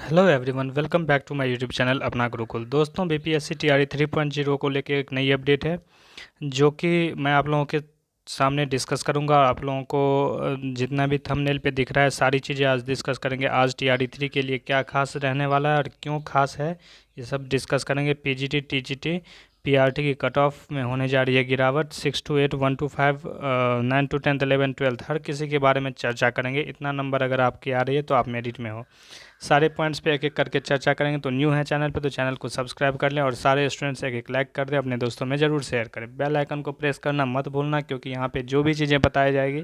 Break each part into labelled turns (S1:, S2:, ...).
S1: Hello everyone, welcome back to my YouTube channel Apna Gurukul. दोस्तों, BPSC TRE 3.0 को लेके एक नई अपडेट है जो कि मैं आप लोगों के सामने डिस्कस करूंगा। आप लोगों को जितना भी थंबनेल पे दिख रहा है सारी चीज़ें आज डिस्कस करेंगे। आज टीआरई 3 के लिए क्या खास रहने वाला है और क्यों खास है, ये सब डिस्कस करेंगे। पीजीटी, टीजीटी, पीआरटी की कट ऑफ में होने जा रही है गिरावट। 6 to 8, 1 to 5, 9 to 10, 11, 12 हर किसी के बारे में चर्चा करेंगे। इतना नंबर अगर आपकी आ रही है तो आप मेरिट में हो। सारे पॉइंट्स पे एक एक करके चर्चा करेंगे। तो न्यू है चैनल पे तो चैनल को सब्सक्राइब कर लें और सारे स्टूडेंट्स एक एक लाइक कर दें, अपने दोस्तों में ज़रूर शेयर करें। बेल आइकन को प्रेस करना मत भूलना, क्योंकि यहाँ पे जो भी चीज़ें बताई जाएगी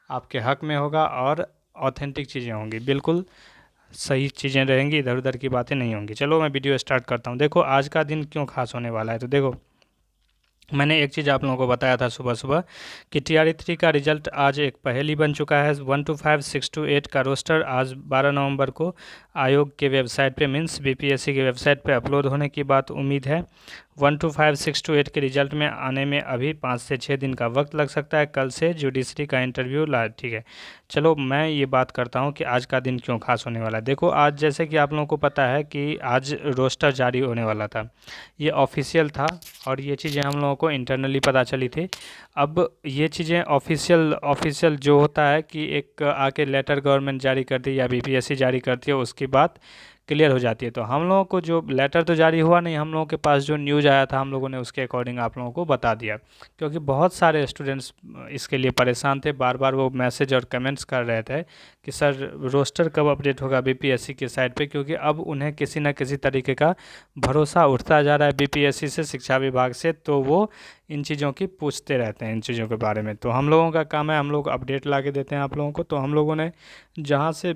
S1: आपके हक में होगा और ऑथेंटिक चीज़ें होंगी, बिल्कुल सही चीज़ें रहेंगी, इधर उधर की बातें नहीं होंगी। चलो मैं वीडियो स्टार्ट करता हूँ। देखो आज का दिन क्यों खास होने वाला है, तो देखो मैंने एक चीज़ आप लोगों को बताया था सुबह सुबह कि टीआरई 3 का रिजल्ट आज एक पहेली बन चुका है। 1 to 5, 6 to 8 का रोस्टर आज 12 नवंबर को आयोग के वेबसाइट पे मीन्स बीपीएससी के वेबसाइट पे अपलोड होने की बात उम्मीद है। 1 to 5, 6 to 8 के रिजल्ट में आने में अभी 5 से 6 दिन का वक्त लग सकता है। कल से जुडिशरी का इंटरव्यू ठीक है। चलो मैं ये बात करता हूँ कि आज का दिन क्यों खास होने वाला है। देखो आज जैसे कि आप लोगों को पता है कि आज रोस्टर जारी होने वाला था, ये ऑफिशियल था और ये चीज़ें हम लोगों को इंटरनली पता चली थी। अब ये चीज़ें ऑफिशियल जो होता है कि एक आके लेटर गवर्नमेंट जारी करती है या बीपीएससी जारी करती है, उसकी बात क्लियर हो जाती है। तो हम लोगों को जो लेटर तो जारी हुआ नहीं, हम लोगों के पास जो न्यूज़ आया था हम लोगों ने उसके अकॉर्डिंग आप लोगों को बता दिया, क्योंकि बहुत सारे स्टूडेंट्स इसके लिए परेशान थे। बार बार वो मैसेज और कमेंट्स कर रहे थे कि सर रोस्टर कब अपडेट होगा बीपीएससी के साइट पे, क्योंकि अब उन्हें किसी न किसी तरीके का भरोसा उठता जा रहा है बीपीएससी से, शिक्षा विभाग से। तो वो इन चीज़ों की पूछते रहते हैं, इन चीज़ों के बारे में। तो हम लोगों का काम है, हम लोग अपडेट ला के देते हैं आप लोगों को। तो हम लोगों ने जहाँ से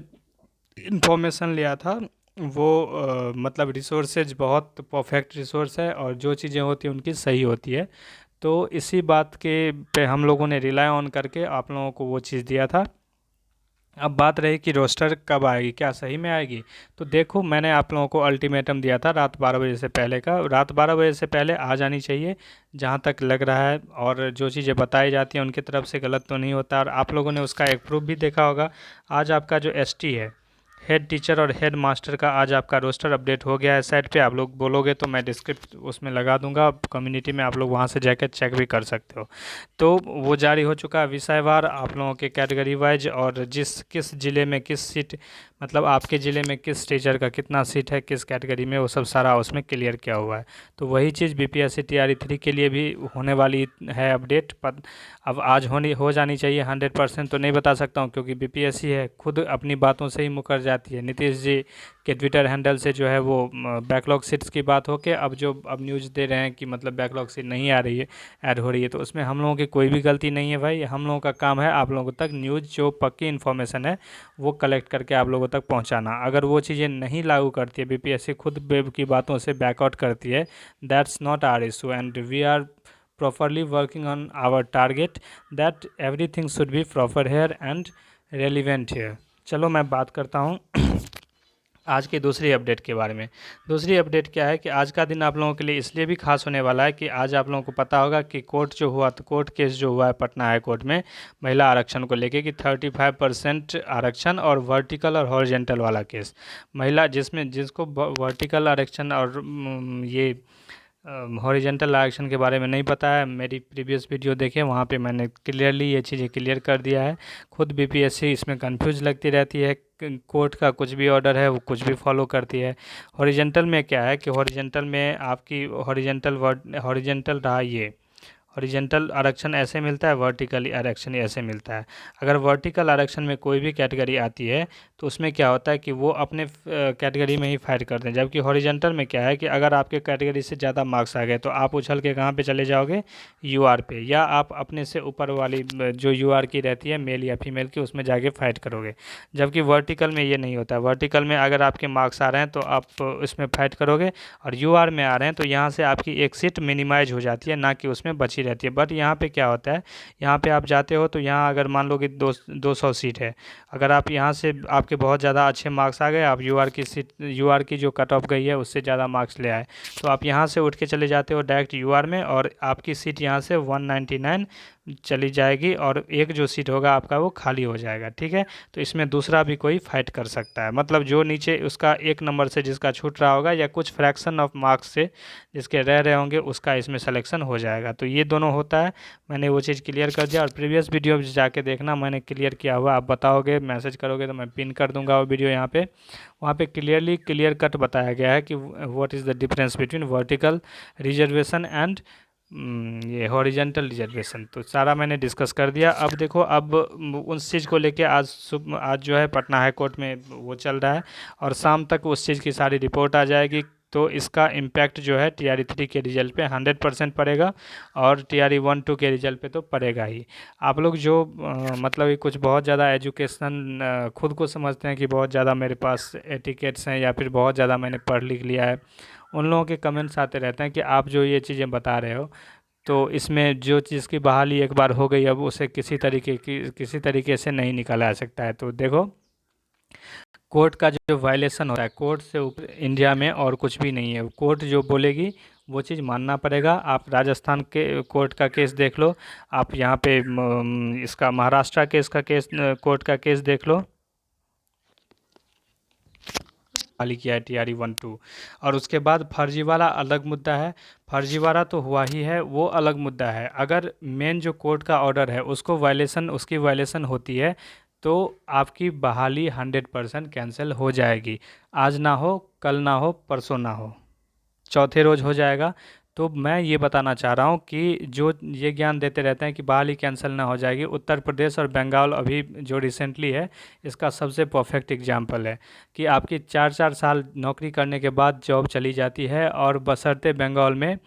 S1: इन्फॉर्मेशन लिया था वो मतलब रिसोर्सेज बहुत परफेक्ट रिसोर्स है और जो चीज़ें होती हैं उनकी सही होती है। तो इसी बात के पे हम लोगों ने रिलाई ऑन करके आप लोगों को वो चीज़ दिया था। अब बात रही कि रोस्टर कब आएगी, क्या सही में आएगी। तो देखो मैंने आप लोगों को अल्टीमेटम दिया था रात 12 बजे से पहले का, रात 12 बजे से पहले आ जानी चाहिए जहाँ तक लग रहा है। और जो चीज़ें बताई जाती हैं उनकी तरफ से गलत तो नहीं होता, और आप लोगों ने उसका एक प्रूफ भी देखा होगा। आज आपका जो एसटी है, हेड टीचर और हेड मास्टर का, आज आपका रोस्टर अपडेट हो गया है साइट पे। आप लोग बोलोगे तो मैं डिस्क्रिप्ट उसमें लगा दूंगा कम्युनिटी में, आप लोग वहाँ से जाकर चेक भी कर सकते हो। तो वो जारी हो चुका है विषयवार आप लोगों के कैटेगरी वाइज, और किस ज़िले में किस सीट, मतलब आपके ज़िले में किस टीचर का कितना सीट है किस कैटेगरी में, वो सब सारा उसमें क्लियर किया हुआ है। तो वही चीज़ बीपीएससी टीआरई 3 के लिए भी होने वाली है अपडेट। अब आज हो जानी चाहिए। 100% तो नहीं बता सकता हूँ, क्योंकि बीपीएससी है खुद अपनी बातों से ही मुकर जाती है। नीतीश जी के ट्विटर हैंडल से जो है वो बैकलॉग सीट्स की बात हो के अब न्यूज़ दे रहे हैं कि मतलब बैकलॉग सीट नहीं आ रही है, ऐड हो रही है। तो उसमें हम लोगों की कोई भी गलती नहीं है भाई। हम लोगों का काम है आप लोगों तक न्यूज़ जो पक्की इन्फॉर्मेशन है वो कलेक्ट करके आप लोगों तक पहुंचाना। अगर वो चीज़ें नहीं लागू करती है, बीपीएससी खुद वेब की बातों से बैकआउट करती है, that's not our issue and we are properly working on our target that everything should be proper here and relevant here। चलो मैं बात करता हूँ आज की दूसरी अपडेट के बारे में। दूसरी अपडेट क्या है कि आज का दिन आप लोगों के लिए इसलिए भी खास होने वाला है कि आज आप लोगों को पता होगा कि कोर्ट केस जो हुआ है पटना हाई कोर्ट में महिला आरक्षण को लेके कि 35% आरक्षण और वर्टिकल और हॉरिजेंटल वाला केस, महिला जिसको वर्टिकल आरक्षण और ये हॉरिजेंटल आरक्षण के बारे में नहीं पता है, मेरी प्रीवियस वीडियो देखें, वहाँ पे मैंने क्लियरली ये चीज़ें क्लियर कर दिया है। खुद बीपीएससी इसमें कंफ्यूज लगती रहती है, कोर्ट का कुछ भी ऑर्डर है वो कुछ भी फॉलो करती है। हॉरिजेंटल में क्या है कि हॉरिजेंटल में आपकी हॉरिजेंटल रहा ये हॉरिजेंटल आरक्षण ऐसे मिलता है, वर्टिकल आरक्षण ऐसे मिलता है। अगर वर्टिकल आरक्षण में कोई भी कैटेगरी आती है तो उसमें क्या होता है कि वो अपने कैटेगरी में ही फाइट करते हैं, जबकि हॉरिजेंटल में क्या है कि अगर आपके कैटेगरी से ज़्यादा मार्क्स आ गए तो आप उछल के कहाँ पे चले जाओगे, यूआर पे, या आप अपने से ऊपर वाली जो यूआर की रहती है मेल या फीमेल की, उसमें जाके फाइट करोगे। जबकि वर्टिकल में ये नहीं होता है। वर्टिकल में अगर आपके मार्क्स आ रहे हैं तो आप इसमें फाइट करोगे, और यूआर में आ रहे हैं तो यहाँ से आपकी एक सीट मिनिमाइज हो जाती है, ना कि उसमें बची रहती है। बट यहाँ पे क्या होता है, यहाँ पे आप जाते हो तो यहाँ अगर मान लो कि 200 सीट है, अगर आप यहाँ से आपके बहुत ज़्यादा अच्छे मार्क्स आ गए, आप यूआर की जो कट ऑफ गई है उससे ज़्यादा मार्क्स ले आए, तो आप यहाँ से उठ के चले जाते हो डायरेक्ट यूआर में, और आपकी सीट यहाँ से 199 चली जाएगी और एक जो सीट होगा आपका वो खाली हो जाएगा, ठीक है। तो इसमें दूसरा भी कोई फाइट कर सकता है, मतलब जो नीचे उसका 1 नंबर से जिसका छूट रहा होगा या कुछ फ्रैक्शन ऑफ मार्क्स से जिसके रह रहे होंगे उसका इसमें सिलेक्शन हो जाएगा। तो ये दोनों होता है, मैंने वो चीज़ क्लियर कर दिया। और प्रीवियस वीडियो जाके देखना, मैंने क्लियर किया हुआ, आप बताओगे मैसेज करोगे तो मैं पिन कर दूंगा वो वीडियो यहाँ पे। वहाँ पे क्लियर कट बताया गया है कि what is the difference between vertical reservation and ये हॉरिजेंटल रिजर्वेशन। तो सारा मैंने डिस्कस कर दिया। अब देखो, अब उस चीज़ को लेके आज जो है पटना हाई कोर्ट में वो चल रहा है और शाम तक उस चीज़ की सारी रिपोर्ट आ जाएगी। तो इसका इम्पैक्ट जो है TRE 3 के रिजल्ट पे 100% पड़ेगा और TRE 1 2 के रिजल्ट पे तो पड़ेगा ही। आप लोग जो मतलब कि कुछ बहुत ज़्यादा एजुकेशन खुद को समझते हैं कि बहुत ज़्यादा मेरे पास एटिकेट्स हैं या फिर बहुत ज़्यादा मैंने पढ़ लिख लिया है, उन लोगों के कमेंट्स आते रहते हैं कि आप जो ये चीज़ें बता रहे हो तो इसमें जो चीज़ की बहाली एक बार हो गई अब उसे किसी तरीके से नहीं निकाला जा सकता है। तो देखो, कोर्ट का जो वायलेशन होता है, कोर्ट से ऊपर इंडिया में और कुछ भी नहीं है। कोर्ट जो बोलेगी वो चीज़ मानना पड़ेगा। आप राजस्थान के कोर्ट का केस देख लो, आप यहाँ पे इसका महाराष्ट्र केस का केस कोर्ट का केस देख लो, खाली किया है TRE 1 2। और उसके बाद फर्जीवाला अलग मुद्दा है, फर्जीवाला तो हुआ ही है, वो अलग मुद्दा है। अगर मेन जो कोर्ट का ऑर्डर है उसकी वायलेशन होती है तो आपकी बहाली 100% कैंसिल हो जाएगी। आज ना हो, कल ना हो, परसों ना हो, चौथे रोज़ हो जाएगा। तो मैं ये बताना चाह रहा हूँ कि जो ये ज्ञान देते रहते हैं कि बहाली कैंसिल ना हो जाएगी, उत्तर प्रदेश और बंगाल अभी जो रिसेंटली है इसका सबसे परफेक्ट एग्जांपल है कि आपकी 4 4 साल नौकरी करने के बाद जॉब चली जाती है और बशर्ते बंगाल में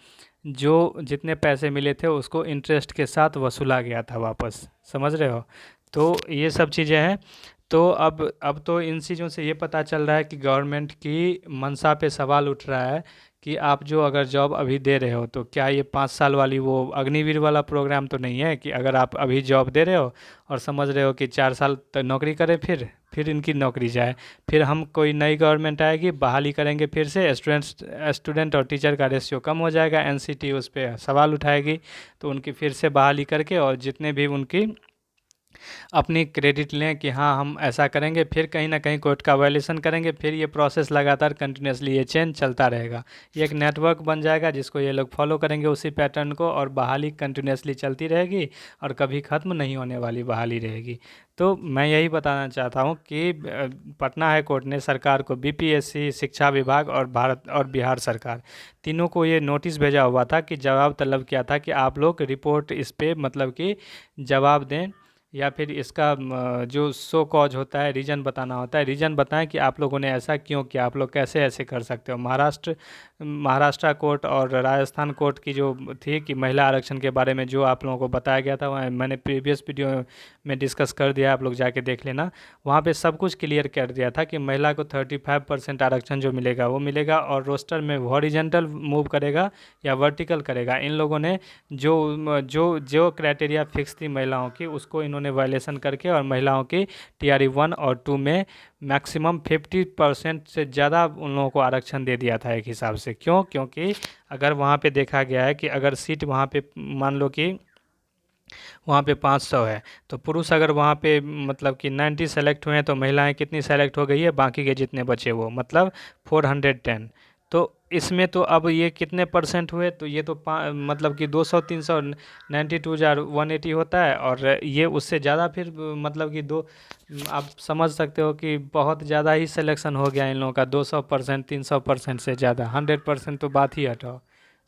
S1: जो जितने पैसे मिले थे उसको इंटरेस्ट के साथ वसूला गया था वापस, समझ रहे हो। तो ये सब चीज़ें हैं। तो अब तो इन चीज़ों से ये पता चल रहा है कि गवर्नमेंट की मंशा पे सवाल उठ रहा है कि आप जो अगर जॉब अभी दे रहे हो तो क्या ये 5 साल वाली वो अग्निवीर वाला प्रोग्राम तो नहीं है कि अगर आप अभी जॉब दे रहे हो और समझ रहे हो कि 4 साल तक नौकरी करें, फिर इनकी नौकरी जाए, फिर हम कोई नई गवर्नमेंट आएगी बहाली करेंगे, फिर से स्टूडेंट और टीचर का रेशियो कम हो जाएगा, NCT उस पर सवाल उठाएगी, तो उनकी फिर से बहाली करके और जितने भी उनकी अपनी क्रेडिट लें कि हाँ हम ऐसा करेंगे, फिर कहीं ना कहीं कोर्ट का वायलेशन करेंगे, फिर ये प्रोसेस लगातार कंटिन्यूसली ये चेंज चलता रहेगा। ये एक नेटवर्क बन जाएगा जिसको ये लोग फॉलो करेंगे उसी पैटर्न को, और बहाली कंटिन्यूसली चलती रहेगी और कभी ख़त्म नहीं होने वाली बहाली रहेगी। तो मैं यही बताना चाहता हूँ कि पटना हाई कोर्ट ने सरकार को, BPSC, शिक्षा विभाग और भारत और बिहार सरकार तीनों को ये नोटिस भेजा हुआ था कि जवाब तलब किया था कि आप लोग रिपोर्ट इस पे मतलब कि जवाब दें या फिर इसका जो सो कॉज होता है, रीज़न बताना होता है, रीज़न बताएं कि आप लोगों ने ऐसा क्यों किया, आप लोग कैसे ऐसे कर सकते हो। महाराष्ट्र कोर्ट और राजस्थान कोर्ट की जो थी कि महिला आरक्षण के बारे में जो आप लोगों को बताया गया था, वह मैंने प्रीवियस वीडियो में डिस्कस कर दिया, आप लोग जाके देख लेना। वहाँ पे सब कुछ क्लियर कर दिया था कि महिला को 35% आरक्षण जो मिलेगा वो मिलेगा, और रोस्टर में हॉरिजेंटल मूव करेगा या वर्टिकल करेगा। इन लोगों ने जो जो जो क्राइटेरिया फिक्स थी महिलाओं की उसको इन्होंने वायलेशन करके और महिलाओं की TRE 1 और 2 में मैक्सिमम 50% से ज़्यादा उन लोगों को आरक्षण दे दिया था एक हिसाब से। क्यों? क्योंकि अगर वहाँ पे देखा गया है कि अगर सीट वहाँ पे मान लो कि वहाँ पे 500 है, तो पुरुष अगर वहाँ पे मतलब कि 90 सेलेक्ट हुए हैं तो महिलाएं कितनी सेलेक्ट हो गई है, बाकी के जितने बचे वो मतलब 410। तो इसमें तो अब ये कितने परसेंट हुए, तो ये तो मतलब कि 200 300 92 जार 180 होता है, और ये उससे ज़्यादा फिर मतलब कि आप समझ सकते हो कि बहुत ज़्यादा ही सिलेक्शन हो गया इन लोगों का, 200% 300% से ज़्यादा, 100% तो बात ही हटाओ।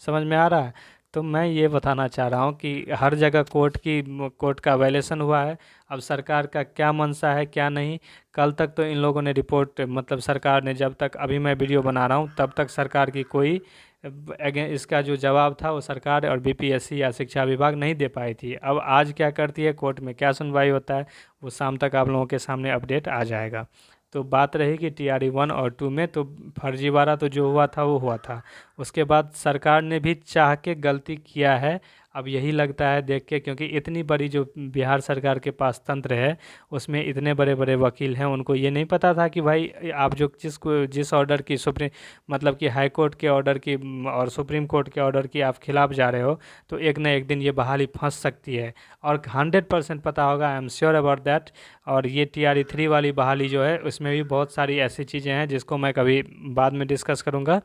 S1: समझ में आ रहा है। तो मैं ये बताना चाह रहा हूँ कि हर जगह कोर्ट का वायलेशन हुआ है। अब सरकार का क्या मंशा है क्या नहीं, कल तक तो इन लोगों ने रिपोर्ट मतलब सरकार ने, जब तक अभी मैं वीडियो बना रहा हूँ तब तक सरकार की कोई इसका जो जवाब था वो सरकार और BPSC या शिक्षा विभाग नहीं दे पाई थी। अब आज क्या करती है, कोर्ट में क्या सुनवाई होता है, वो शाम तक आप लोगों के सामने अपडेट आ जाएगा। तो बात रही कि TRE 1 और 2 में तो फर्जीवाड़ा तो जो हुआ था वो हुआ था। उसके बाद सरकार ने भी चाह के गलती किया है, अब यही लगता है देख के, क्योंकि इतनी बड़ी जो बिहार सरकार के पास तंत्र है उसमें इतने बड़े बड़े वकील हैं, उनको ये नहीं पता था कि भाई आप जो जिस ऑर्डर की सुप्रीम मतलब कि हाई कोर्ट के ऑर्डर की और सुप्रीम कोर्ट के ऑर्डर की आप खिलाफ जा रहे हो, तो एक ना एक दिन ये बहाली फंस सकती है। और 100% पता होगा, I am sure about that. और ये TRE 3 वाली बहाली जो है उसमें भी बहुत सारी ऐसी चीज़ें हैं जिसको मैं कभी बाद में डिस्कस करूँगा।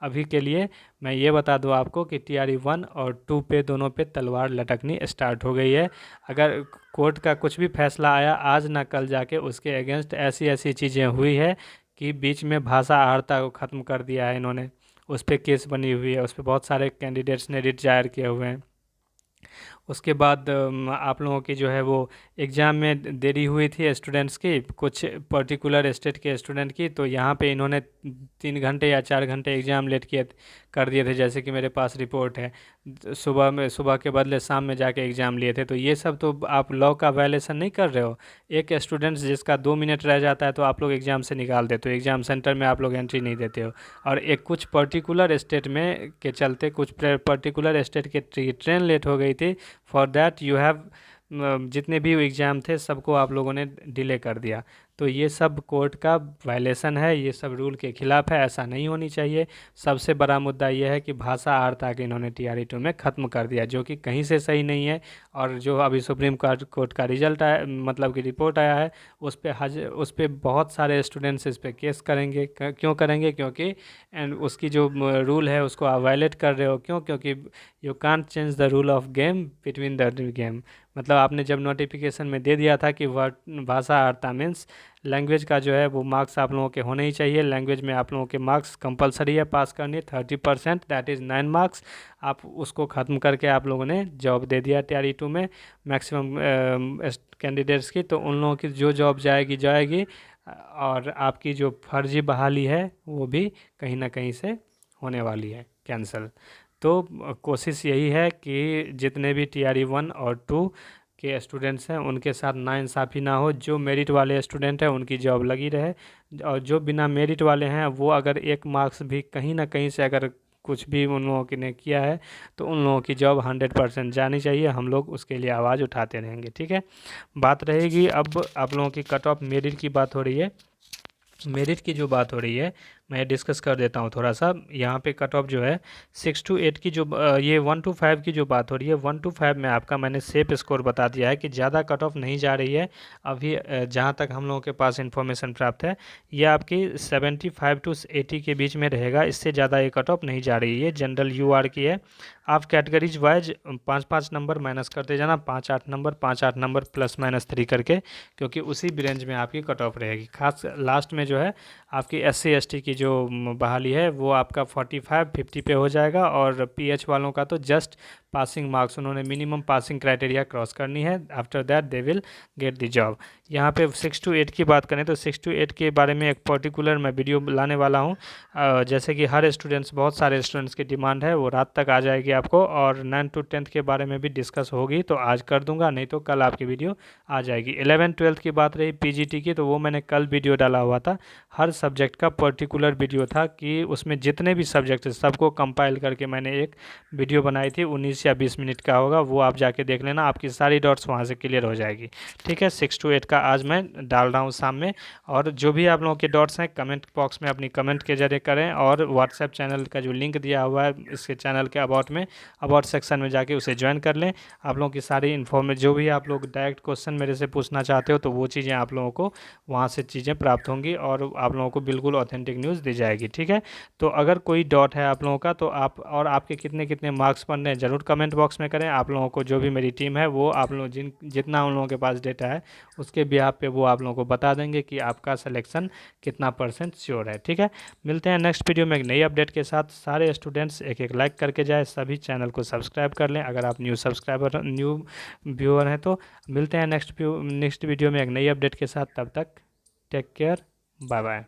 S1: अभी के लिए मैं ये बता दूं आपको कि TRE 1 और 2 पे दोनों पे तलवार लटकनी स्टार्ट हो गई है। अगर कोर्ट का कुछ भी फैसला आया आज ना कल जाके, उसके अगेंस्ट ऐसी ऐसी चीज़ें हुई है कि बीच में भाषा आहारता को ख़त्म कर दिया है इन्होंने। उस पर केस बनी हुई है, उस पर बहुत सारे कैंडिडेट्स ने रिट दायर किए हुए हैं। उसके बाद आप लोगों की जो है वो एग्ज़ाम में देरी हुई थी स्टूडेंट्स की, कुछ पर्टिकुलर स्टेट के स्टूडेंट की, तो यहाँ पे इन्होंने 3 घंटे या 4 घंटे एग्ज़ाम लेट किए कर दिए थे, जैसे कि मेरे पास रिपोर्ट है। सुबह के बदले शाम में जाके एग्ज़ाम लिए थे। तो ये सब तो आप लॉ का वायलेशन नहीं कर रहे हो। एक स्टूडेंट्स जिसका 2 मिनट रह जाता है तो आप लोग एग्ज़ाम से निकाल देते हो, एग्ज़ाम सेंटर में आप लोग एंट्री नहीं देते हो। और एक कुछ पर्टिकुलर स्टेट में के चलते कुछ पर्टिकुलर स्टेट के ट्रेन लेट हो गई थी, फॉर दैट यू हैव जितने भी एग्ज़ाम थे सबको आप लोगों ने डिले कर दिया। तो ये सब कोर्ट का वायलेशन है, ये सब रूल के खिलाफ है, ऐसा नहीं होनी चाहिए। सबसे बड़ा मुद्दा ये है कि भाषा आहारता के इन्होंने TRE 2 में ख़त्म कर दिया, जो कि कहीं से सही नहीं है। और जो अभी सुप्रीम कोर्ट का रिजल्ट आया, मतलब कि रिपोर्ट आया है, उस पे बहुत सारे स्टूडेंट्स इस पे केस करेंगे। क्यों करेंगे? क्योंकि एंड उसकी जो रूल है उसको आप वायलेट कर रहे हो। क्यों? क्योंकि you can't change the rule of game between the game. मतलब आपने जब नोटिफिकेशन में दे दिया था कि वर्ड भाषा आहारता मीन्स लैंग्वेज का जो है वो मार्क्स आप लोगों के होने ही चाहिए। लैंग्वेज में आप लोगों के मार्क्स कंपलसरी है पास करनी, 30%, दैट इज़ 9 मार्क्स। आप उसको ख़त्म करके आप लोगों ने जॉब दे दिया TRE 2 में मैक्सिमम कैंडिडेट्स की। तो उन लोगों की जो जॉब जाएगी जाएगी, और आपकी जो फर्जी बहाली है वो भी कहीं ना कहीं से होने वाली है कैंसिल। तो कोशिश यही है कि जितने भी TRE 1 और 2 के स्टूडेंट्स हैं उनके साथ नाइंसाफ़ी ना हो। जो मेरिट वाले स्टूडेंट हैं उनकी जॉब लगी रहे, और जो बिना मेरिट वाले हैं वो अगर एक मार्क्स भी कहीं ना कहीं से अगर कुछ भी उन लोगों ने किया है तो उन लोगों की जॉब 100% जानी चाहिए। हम लोग उसके लिए आवाज़ उठाते रहेंगे, ठीक है। बात रहेगी अब आप लोगों की कट ऑफ मेरिट की बात हो रही है। मेरिट की जो बात हो रही है मैं डिस्कस कर देता हूँ थोड़ा सा। यहाँ पे कट ऑफ जो है 6 to 8 की जो ये 1 to 5 की जो बात हो रही है, 1 to 5 में आपका मैंने सेफ स्कोर बता दिया है कि ज़्यादा कट ऑफ नहीं जा रही है अभी। जहाँ तक हम लोगों के पास इन्फॉर्मेशन प्राप्त है ये आपकी 75 to 80 के बीच में रहेगा, इससे ज़्यादा ये कट ऑफ नहीं जा रही है। जनरल UR की है। आप कैटेगरीज वाइज 5-5 नंबर माइनस करते जाना, 5-8 नंबर 5-8 नंबर +-3 करके, क्योंकि उसी रेंज में आपकी कट ऑफ रहेगी। खास लास्ट में जो है आपकी SC ST की जो बहाली है वो आपका 45-50 पे हो जाएगा। और PH वालों का तो जस्ट पासिंग मार्क्स, उन्होंने मिनिमम पासिंग क्राइटेरिया क्रॉस करनी है, after that they will get the job. यहाँ पे 6 to 8 की बात करें तो 6 to 8 के बारे में एक पर्टिकुलर मैं वीडियो लाने वाला हूँ। जैसे कि हर स्टूडेंट्स, बहुत सारे स्टूडेंट्स की डिमांड है, वो रात तक आ जाएगी आपको। और 9 to 10 के बारे में भी डिस्कस होगी तो आज कर दूंगा, नहीं तो कल आपकी वीडियो आ जाएगी। 11-12 की बात रही PGT की, तो वो मैंने कल वीडियो डाला हुआ था। हर सब्जेक्ट का पर्टिकुलर वीडियो था कि उसमें जितने भी सब्जेक्ट हैं सबको कंपाइल करके मैंने एक वीडियो बनाई थी, 19 या 20 मिनट का होगा, वो आप जाके देख लेना, आपकी सारी डॉट्स वहाँ से क्लियर हो जाएगी, ठीक है। 6 to 8 का आज मैं डाल रहा हूँ शाम में। और जो भी आप लोगों के डॉट्स हैं कमेंट बॉक्स में अपनी कमेंट के जरिए करें, और व्हाट्सएप चैनल का जो लिंक दिया हुआ है इसके चैनल के अबाउट सेक्शन में जाके उसे ज्वाइन कर लें। आप लोगों की सारी इन्फॉर्मेशन, जो भी आप लोग डायरेक्ट क्वेश्चन मेरे से पूछना चाहते हो तो वो चीज़ें आप लोगों को वहाँ से चीज़ें प्राप्त होंगी, और आप लोगों को बिल्कुल ऑथेंटिक न्यूज़ दी जाएगी, ठीक है। तो अगर कोई डॉट है आप लोगों का तो आप, और आपके कितने कितने मार्क्स बन रहे हैं ज़रूर कमेंट बॉक्स में करें। आप लोगों को जो भी मेरी टीम है वो आप लोग जितना उन लोगों के पास डेटा है उसके बिहाफ पे वो आप लोगों को बता देंगे कि आपका सिलेक्शन कितना % श्योर है, ठीक है। मिलते हैं नेक्स्ट वीडियो में एक नई अपडेट के साथ। सारे स्टूडेंट्स एक लाइक करके जाए, सभी चैनल को सब्सक्राइब कर लें अगर आप न्यू व्यूअर हैं तो। मिलते हैं नेक्स्ट वीडियो में एक नई अपडेट के साथ, तब तक टेक केयर, बाय बाय।